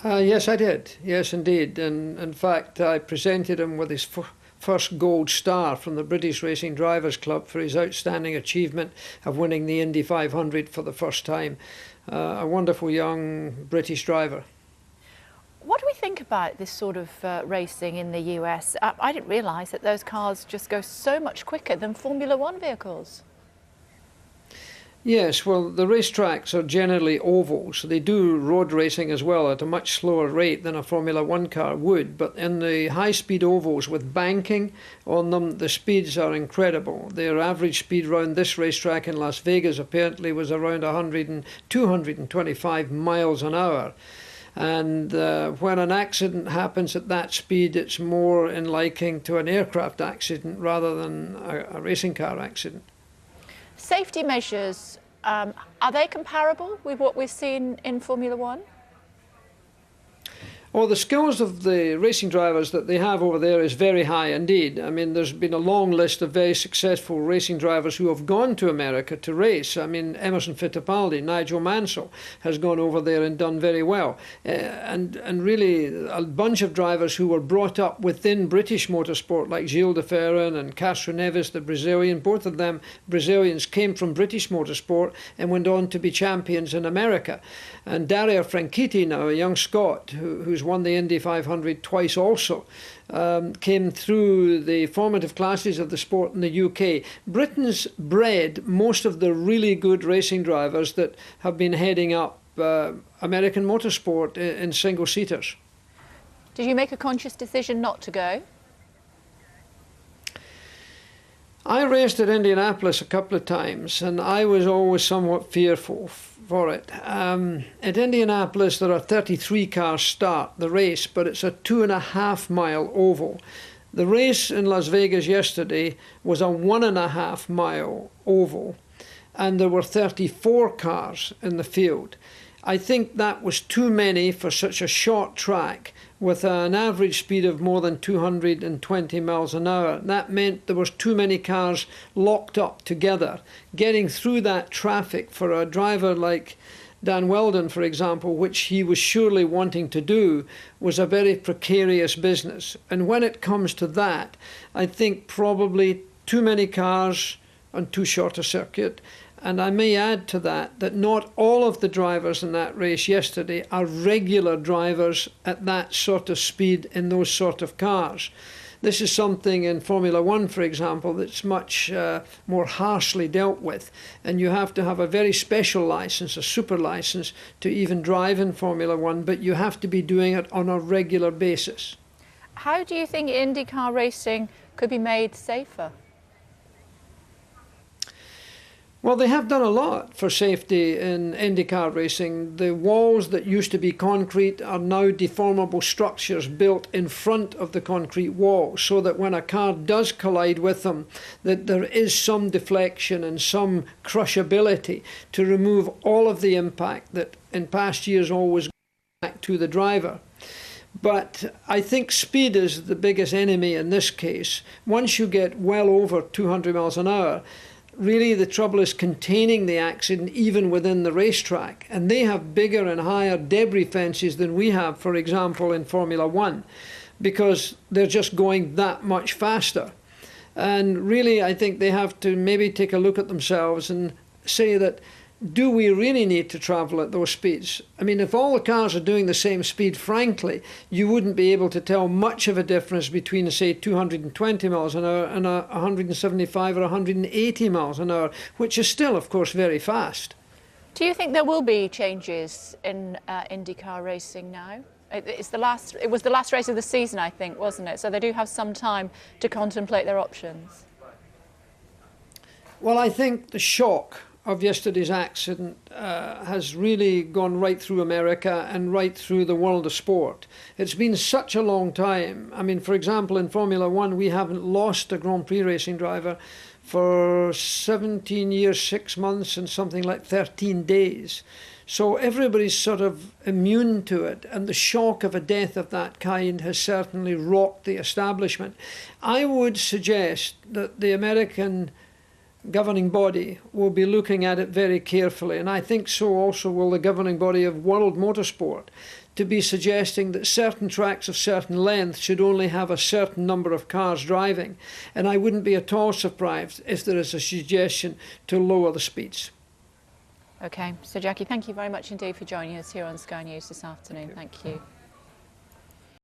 Yes, I did. Yes, indeed. And in fact, I presented him with his first gold star from the British Racing Drivers Club for his outstanding achievement of winning the Indy 500 for the first time. A wonderful young British driver. What do we think about this sort of racing in the US? I didn't realise that those cars just go so much quicker than Formula One vehicles. Yes, well, the racetracks are generally oval, so they do road racing as well at a much slower rate than a Formula One car would. But in the high-speed ovals with banking on them, the speeds are incredible. Their average speed round this racetrack in Las Vegas apparently was around 225 miles an hour. And when an accident happens at that speed, it's more in liking to an aircraft accident rather than a racing car accident. Safety measures, are they comparable with what we've seen in Formula One? Well, the skills of the racing drivers that they have over there is very high indeed. I mean, there's been a long list of very successful racing drivers who have gone to America to race. I mean, Emerson Fittipaldi, Nigel Mansell has gone over there and done very well. And really a bunch of drivers who were brought up within British motorsport, like Gilles de Ferran and Castro Neves, the Brazilian. Both of them, Brazilians, came from British motorsport and went on to be champions in America. And Dario Franchitti now, a young Scot who's won the Indy 500 twice also, came through the formative classes of the sport in the UK. Britain's bred most of the really good racing drivers that have been heading up American motorsport in single-seaters. Did you make a conscious decision not to go? I raced at Indianapolis a couple of times, and I was always somewhat fearful for it. At Indianapolis, there are 33 cars start the race, but it's a 2.5 mile oval. The race in Las Vegas yesterday was a 1.5 mile oval, and there were 34 cars in the field. I think that was too many for such a short track with an average speed of more than 220 miles an hour. That meant there was too many cars locked up together. Getting through that traffic for a driver like Dan Wheldon, for example, which he was surely wanting to do, was a very precarious business. And when it comes to that, I think probably too many cars on too short a circuit. And I may add to that not all of the drivers in that race yesterday are regular drivers at that sort of speed in those sort of cars. This is something in Formula One, for example, that's much more harshly dealt with. And you have to have a very special license, a super license, to even drive in Formula One, but you have to be doing it on a regular basis. How do you think IndyCar racing could be made safer? Well, they have done a lot for safety in IndyCar racing. The walls that used to be concrete are now deformable structures built in front of the concrete wall, so that when a car does collide with them, that there is some deflection and some crushability to remove all of the impact that in past years always goes back to the driver. But I think speed is the biggest enemy in this case. Once you get well over 200 miles an hour, really the trouble is containing the accident even within the racetrack. And they have bigger and higher debris fences than we have, for example, in Formula One, because they're just going that much faster. And really, I think they have to maybe take a look at themselves and say that, do we really need to travel at those speeds? I mean, if all the cars are doing the same speed, frankly, you wouldn't be able to tell much of a difference between, say, 220 miles an hour and 175 or 180 miles an hour, which is still, of course, very fast. Do you think there will be changes in IndyCar racing now? It was the last race of the season, I think, wasn't it? So they do have some time to contemplate their options. Well, I think the shock of yesterday's accident has really gone right through America and right through the world of sport. It's been such a long time. I mean, for example, in Formula One, we haven't lost a Grand Prix racing driver for 17 years, 6 months, and something like 13 days. So everybody's sort of immune to it, and the shock of a death of that kind has certainly rocked the establishment. I would suggest that the American governing body will be looking at it very carefully, and I think so also will the governing body of World Motorsport, to be suggesting that certain tracks of certain length should only have a certain number of cars driving. And I wouldn't be at all surprised if there is a suggestion to lower the speeds. Okay, so Jackie, thank you very much indeed for joining us here on Sky News this afternoon. Thank you.